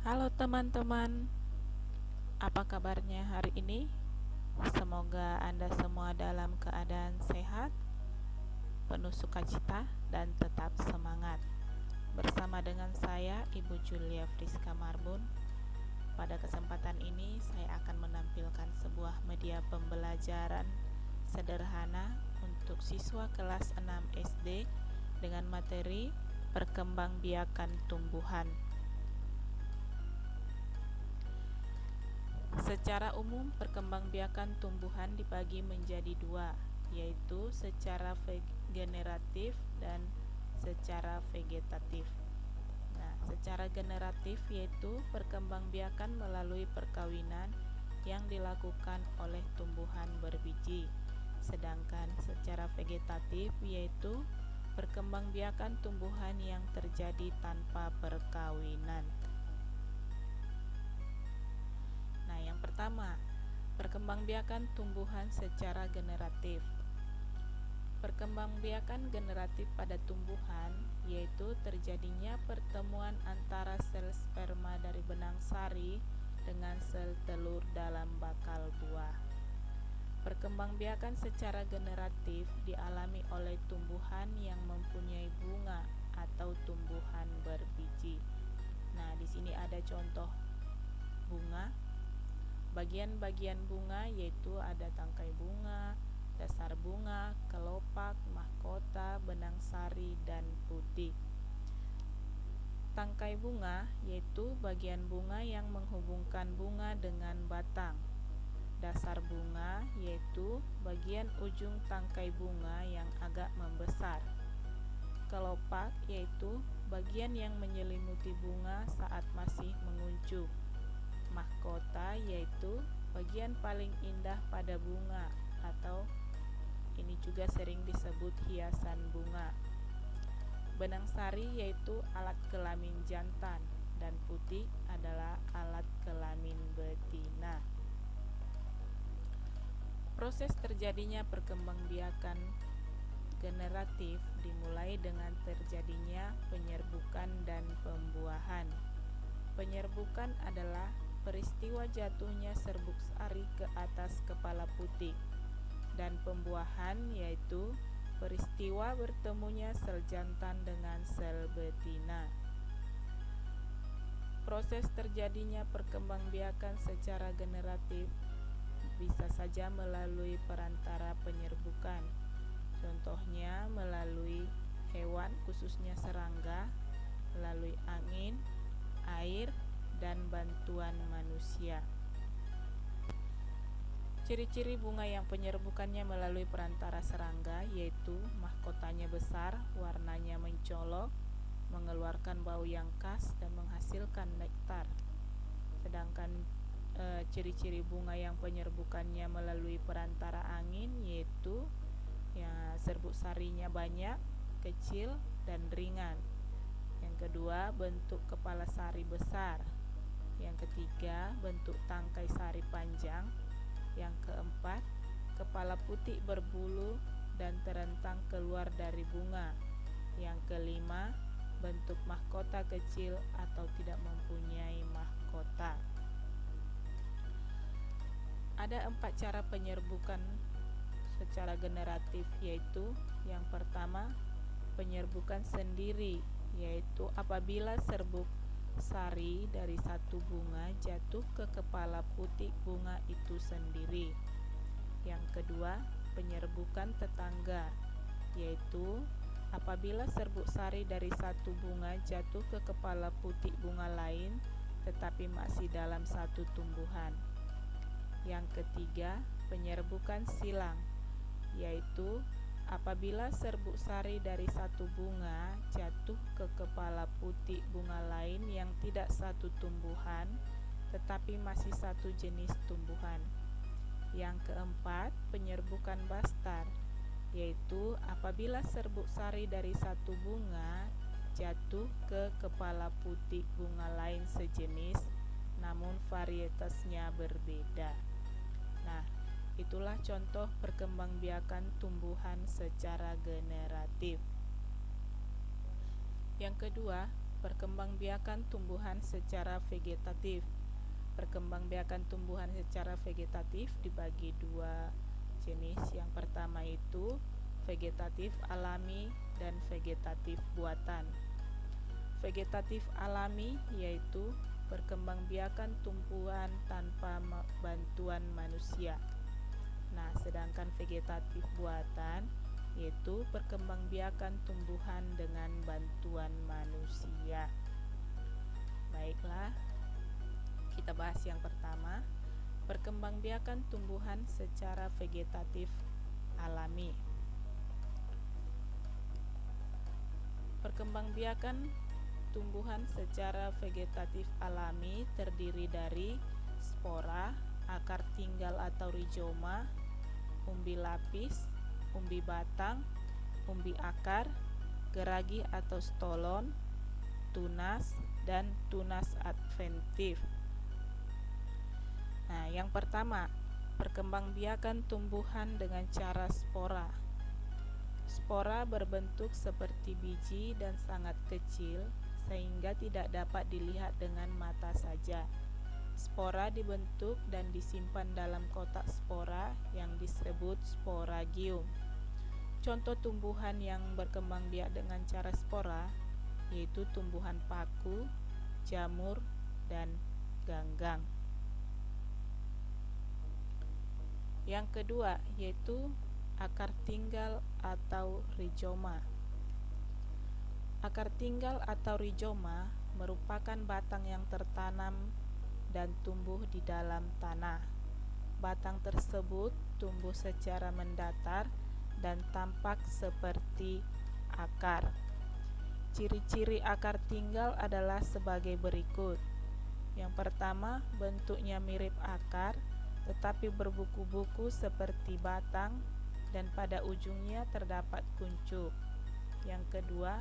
Halo teman-teman, apa kabarnya hari ini? Semoga Anda semua dalam keadaan sehat, penuh sukacita, dan tetap semangat. Bersama dengan saya, Ibu Julia Friska Marbun. Pada kesempatan ini, saya akan menampilkan sebuah media pembelajaran sederhana untuk siswa kelas 6 SD dengan materi perkembangbiakan tumbuhan. Secara umum, perkembangbiakan tumbuhan dibagi menjadi dua, yaitu secara generatif dan secara vegetatif. Nah, secara generatif yaitu perkembangbiakan melalui perkawinan yang dilakukan oleh tumbuhan berbiji. Sedangkan secara vegetatif yaitu perkembangbiakan tumbuhan yang terjadi tanpa perkawinan. Yang pertama, perkembangbiakan tumbuhan secara generatif. Perkembangbiakan generatif pada tumbuhan yaitu terjadinya pertemuan antara sel sperma dari benang sari dengan sel telur dalam bakal buah. Perkembangbiakan secara generatif dialami oleh tumbuhan yang mempunyai bunga atau tumbuhan berbiji. Nah, di sini ada contoh bunga. Bagian-bagian bunga yaitu ada tangkai bunga, dasar bunga, kelopak, mahkota, benang sari, dan putih. Tangkai bunga yaitu bagian bunga yang menghubungkan bunga dengan batang. Dasar bunga yaitu bagian ujung tangkai bunga yang agak membesar. Kelopak yaitu bagian yang menyelimuti bunga saat masih menguncup. Mahkota yaitu bagian paling indah pada bunga atau ini juga sering disebut hiasan bunga. Benang sari yaitu alat kelamin jantan dan putih adalah alat kelamin betina. Proses terjadinya perkembangbiakan generatif dimulai dengan terjadinya penyerbukan dan pembuahan. Penyerbukan adalah peristiwa jatuhnya serbuk sari ke atas kepala putih, dan pembuahan yaitu peristiwa bertemunya sel jantan dengan sel betina. Proses terjadinya perkembangbiakan secara generatif bisa saja melalui perantara penyerbukan, contohnya melalui hewan khususnya serangga, melalui angin, air, dan bantuan manusia. Ciri-ciri bunga yang penyerbukannya melalui perantara serangga yaitu mahkotanya besar, warnanya mencolok, mengeluarkan bau yang khas, dan menghasilkan nektar. Sedangkan ciri-ciri bunga yang penyerbukannya melalui perantara angin yaitu serbuk sarinya banyak, kecil, dan ringan. Yang kedua, bentuk kepala sari besar. Yang ketiga, bentuk tangkai sari panjang. Yang keempat, kepala putih berbulu dan terentang keluar dari bunga. Yang kelima, bentuk mahkota kecil atau tidak mempunyai mahkota. Ada 4 cara penyerbukan secara generatif, yaitu yang pertama, penyerbukan sendiri, yaitu apabila serbuk sari dari satu bunga jatuh ke kepala putih bunga itu sendiri. Yang kedua, penyerbukan tetangga, yaitu apabila serbuk sari dari satu bunga jatuh ke kepala putih bunga lain tetapi masih dalam satu tumbuhan. Yang ketiga, penyerbukan silang, yaitu apabila serbuk sari dari satu bunga jatuh ke kepala putih bunga lain yang tidak satu tumbuhan tetapi masih satu jenis tumbuhan. Yang keempat, penyerbukan bastar, yaitu apabila serbuk sari dari satu bunga jatuh ke kepala putih bunga lain sejenis namun varietasnya berbeda. Nah, itulah contoh perkembangbiakan tumbuhan secara generatif. Yang kedua, Perkembangbiakan tumbuhan secara vegetatif. Perkembangbiakan tumbuhan secara vegetatif dibagi dua jenis. Yang pertama itu vegetatif alami dan vegetatif buatan. Vegetatif alami yaitu perkembangbiakan tumbuhan tanpa bantuan manusia. Nah, sedangkan vegetatif buatan yaitu perkembangbiakan tumbuhan dengan bantuan manusia. Baiklah, kita bahas yang pertama, perkembangbiakan tumbuhan secara vegetatif alami. Perkembangbiakan tumbuhan secara vegetatif alami terdiri dari spora, akar tinggal atau rizoma, umbi lapis, umbi batang, umbi akar, geragi atau stolon, tunas, dan tunas adventif. Nah, yang pertama, perkembangbiakan tumbuhan dengan cara spora. Spora berbentuk seperti biji dan sangat kecil sehingga tidak dapat dilihat dengan mata saja. Spora dibentuk dan disimpan dalam kotak spora yang disebut sporagium. Contoh tumbuhan yang berkembang biak dengan cara spora yaitu tumbuhan paku, jamur, dan ganggang. Yang kedua yaitu akar tinggal atau rizoma. Akar tinggal atau rizoma merupakan batang yang tertanam dan tumbuh di dalam tanah. Batang tersebut tumbuh secara mendatar dan tampak seperti akar. Ciri-ciri akar tinggal adalah sebagai berikut. Yang pertama, bentuknya mirip akar tetapi berbuku-buku seperti batang dan pada ujungnya terdapat kuncup. Yang kedua,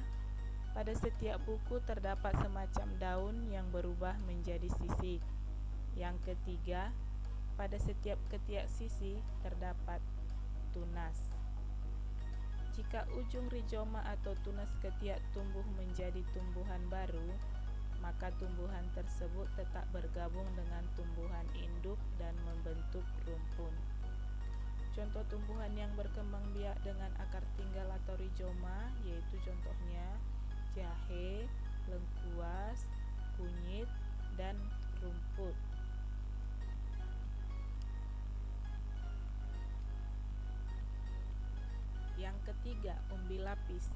pada setiap buku terdapat semacam daun yang berubah menjadi sisik. Yang ketiga, pada setiap ketiak sisi terdapat tunas. Jika ujung rizoma atau tunas ketiak tumbuh menjadi tumbuhan baru, maka tumbuhan tersebut tetap bergabung dengan tumbuhan induk dan membentuk rumpun. Contoh tumbuhan yang berkembang biak dengan akar tinggal atau rizoma yaitu contohnya jahe, lengkuas, kunyit, dan rumput. Yang ketiga, umbi lapis.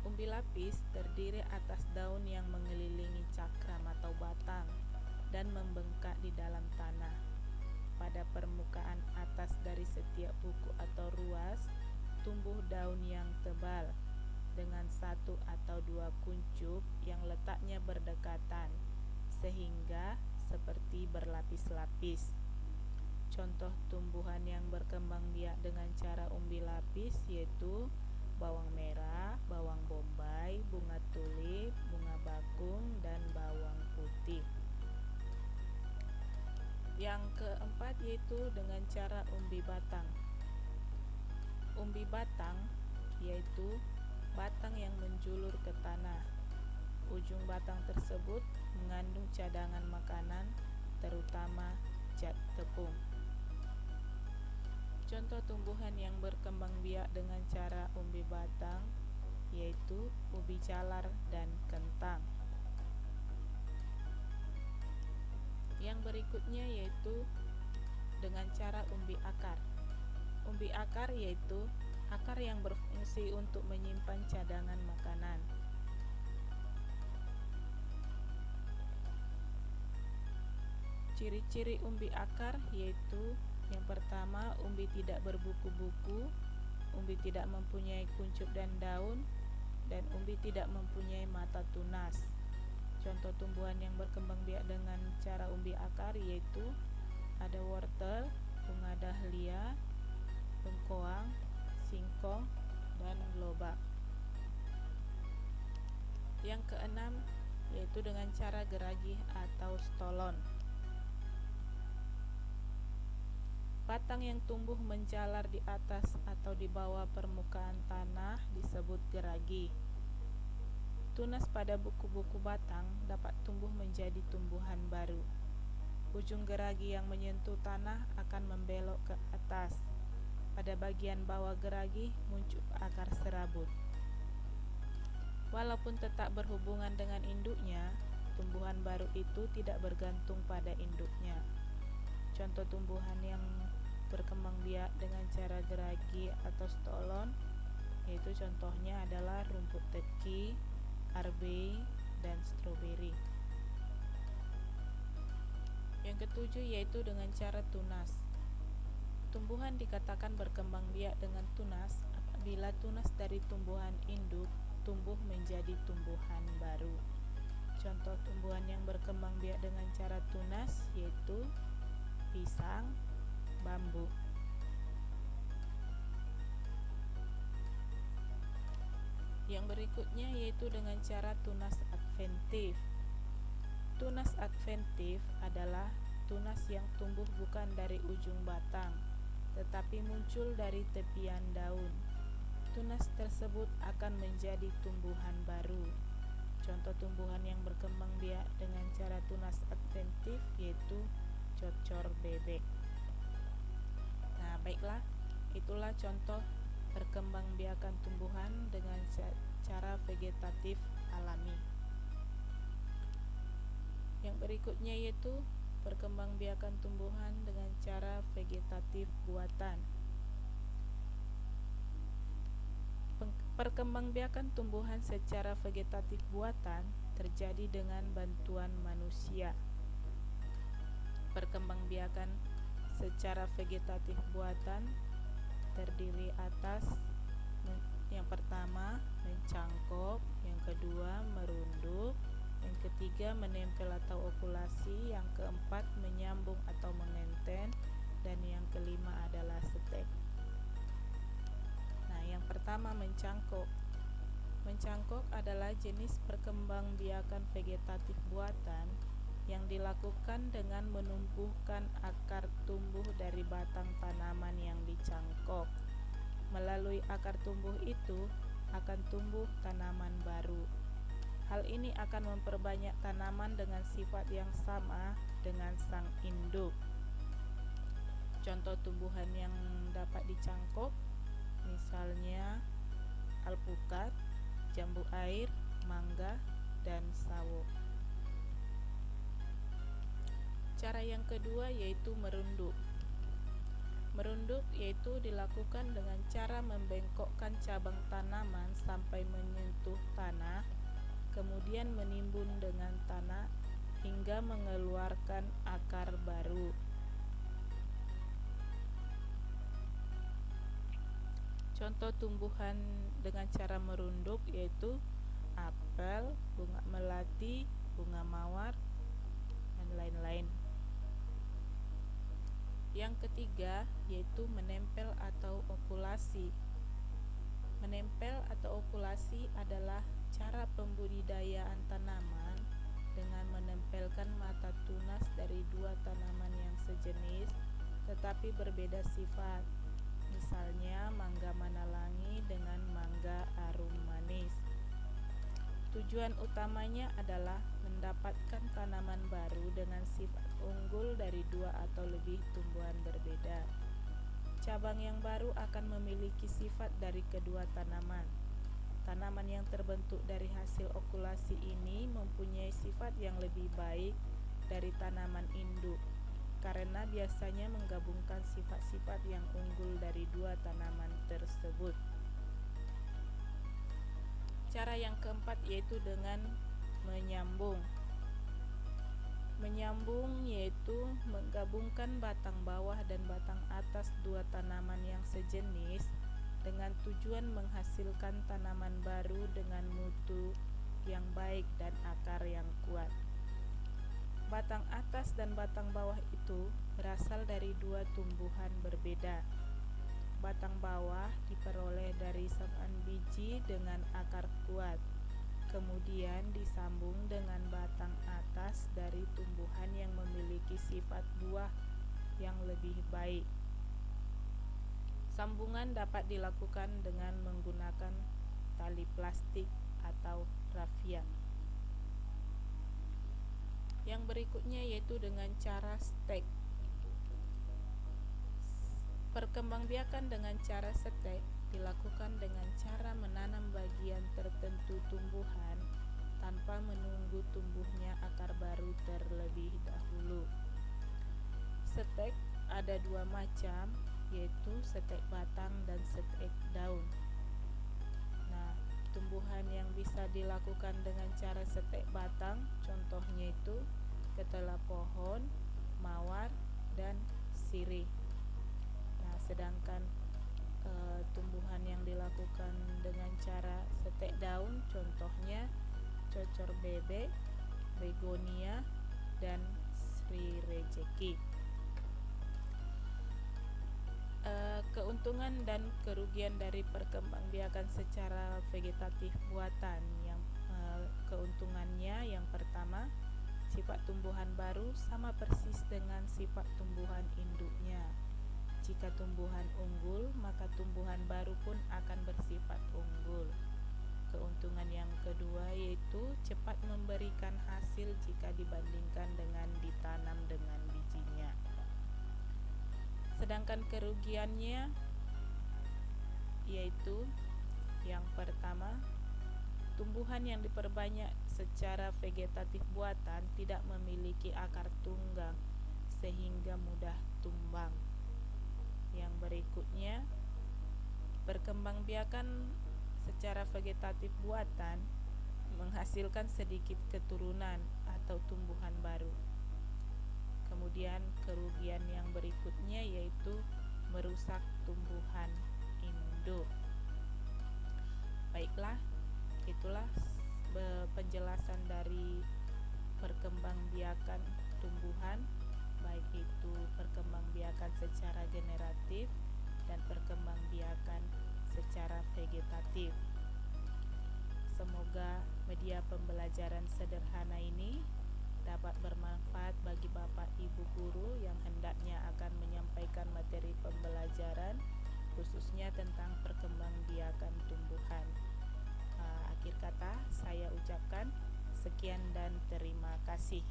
Umbi lapis terdiri atas daun yang mengelilingi cakram atau batang dan membengkak di dalam tanah. Pada permukaan atas dari setiap buku atau ruas tumbuh daun yang tebal dengan satu atau dua kuncup yang letaknya berdekatan sehingga seperti berlapis-lapis. Contoh tumbuhan yang berkembang biak dengan cara umbi lapis yaitu bawang merah, bawang bombay, bunga tulip, bunga bakung, dan bawang putih. Yang keempat yaitu dengan cara umbi batang. Umbi batang yaitu batang yang menjulur ke tanah. Ujung batang tersebut mengandung cadangan makanan, terutama zat tepung. Contoh tumbuhan yang berkembang biak dengan cara umbi batang yaitu ubi jalar dan kentang. Yang berikutnya yaitu dengan cara umbi akar. Umbi akar yaitu akar yang berfungsi untuk menyimpan cadangan makanan. Ciri-ciri umbi akar yaitu yang pertama, umbi tidak berbuku-buku, umbi tidak mempunyai kuncup dan daun, dan umbi tidak mempunyai mata tunas. Contoh tumbuhan yang berkembang biak dengan cara umbi akar yaitu ada wortel, bunga dahlia, bengkoang, singkong, dan lobak. Yang keenam yaitu dengan cara geragi atau stolon. Batang yang tumbuh menjalar di atas atau di bawah permukaan tanah disebut geragi. Tunas pada buku-buku batang dapat tumbuh menjadi tumbuhan baru. Ujung geragi yang menyentuh tanah akan membelok ke atas. Pada bagian bawah geragi muncul akar serabut. Walaupun tetap berhubungan dengan induknya, tumbuhan baru itu tidak bergantung pada induknya. Contoh tumbuhan yang berkembang biak dengan cara geragi atau stolon, yaitu contohnya adalah rumput teki, arbei, dan stroberi. Yang ketujuh yaitu dengan cara tunas. Tumbuhan dikatakan berkembang biak dengan tunas apabila tunas dari tumbuhan induk tumbuh menjadi tumbuhan baru. Contoh tumbuhan yang berkembang biak dengan cara tunas yaitu pisang, bambu. Yang berikutnya yaitu dengan cara tunas adventif. Tunas adventif adalah tunas yang tumbuh bukan dari ujung batang, tetapi muncul dari tepian daun. Tunas tersebut akan menjadi tumbuhan baru. Contoh tumbuhan yang berkembang biak dengan cara tunas adventif yaitu cocor bebek. Nah, baiklah, itulah contoh perkembangbiakan tumbuhan dengan cara vegetatif alami. Yang berikutnya yaitu perkembangbiakan tumbuhan dengan cara vegetatif buatan. Perkembangbiakan tumbuhan secara vegetatif buatan terjadi dengan bantuan manusia. Perkembangbiakan secara vegetatif buatan terdiri atas yang pertama mencangkok, yang kedua merunduk, yang ketiga menempel atau okulasi, yang keempat menyambung atau mengenten, dan yang kelima adalah stek. Nah, yang pertama mencangkok. Mencangkok adalah jenis perkembangbiakan vegetatif buatan yang dilakukan dengan menumbuhkan akar tumbuh dari batang tanaman yang dicangkok. Melalui akar tumbuh itu akan tumbuh tanaman baru. Hal ini akan memperbanyak tanaman dengan sifat yang sama dengan sang induk. Contoh tumbuhan yang dapat dicangkok misalnya alpukat, jambu air, mangga, dan sawo. Cara yang kedua yaitu merunduk. Merunduk yaitu dilakukan dengan cara membengkokkan cabang tanaman sampai menyentuh tanah, kemudian menimbun dengan tanah hingga mengeluarkan akar baru. Contoh tumbuhan dengan cara merunduk yaitu apel, bunga melati, bunga mawar, dan lain-lain. Yang ketiga yaitu menempel atau okulasi. Menempel atau okulasi adalah cara pembudidayaan tanaman dengan menempelkan mata tunas dari dua tanaman yang sejenis tetapi berbeda sifat. Misalnya mangga manalangi dengan mangga arum manis. Tujuan utamanya adalah mendapatkan tanaman baru dengan sifat unggul dari dua atau lebih tumbuhan berbeda. Cabang yang baru akan memiliki sifat dari kedua tanaman. Tanaman yang terbentuk dari hasil okulasi ini mempunyai sifat yang lebih baik dari tanaman induk, karena biasanya menggabungkan sifat-sifat yang unggul dari dua tanaman tersebut. Cara yang keempat yaitu dengan menyambung. Menyambung yaitu menggabungkan batang bawah dan batang atas dua tanaman yang sejenis dengan tujuan menghasilkan tanaman baru dengan mutu yang baik dan akar yang kuat. Batang atas dan batang bawah itu berasal dari dua tumbuhan berbeda. Batang bawah diperoleh dari samaan biji dengan akar kuat, kemudian disambung dengan batang atas dari tumbuhan yang memiliki sifat buah yang lebih baik. Sambungan dapat dilakukan dengan menggunakan tali plastik atau rafia. Yang berikutnya yaitu dengan cara stek. Perkembangbiakan dengan cara stek dilakukan dengan cara menanam bagian tertentu tumbuhan tanpa menunggu tumbuhnya akar baru terlebih dahulu. Stek ada dua macam, yaitu stek batang dan stek daun. Nah, tumbuhan yang bisa dilakukan dengan cara stek batang contohnya itu ketela pohon, mawar, dan sirih. Nah, sedangkan tumbuhan yang dilakukan dengan cara stek daun contohnya cocor bebek, begonia, dan sri rejeki. Keuntungan dan kerugian dari perkembangbiakan secara vegetatif buatan. Yang keuntungannya yang pertama, sifat tumbuhan baru sama persis dengan sifat tumbuhan induknya. Jika tumbuhan unggul, maka tumbuhan baru pun akan bersifat unggul. Keuntungan yang kedua yaitu cepat memberikan hasil jika dibandingkan dengan ditanam dengan bijinya. Sedangkan kerugiannya yaitu yang pertama, tumbuhan yang diperbanyak secara vegetatif buatan tidak memiliki akar tunggang sehingga mudah tumbang. Yang berikutnya, perkembangbiakan secara vegetatif buatan menghasilkan sedikit keturunan atau tumbuhan baru. Kemudian kerugian yang berikutnya yaitu merusak tumbuhan induk. Baiklah, itulah penjelasan dari perkembangbiakan tumbuhan, baik itu perkembangbiakan secara generatif dan perkembangbiakan secara vegetatif. Semoga media pembelajaran sederhana ini dapat bermanfaat bagi Bapak Ibu guru yang hendaknya akan menyampaikan materi pembelajaran khususnya tentang perkembangbiakan tumbuhan. Akhir kata saya ucapkan sekian dan terima kasih.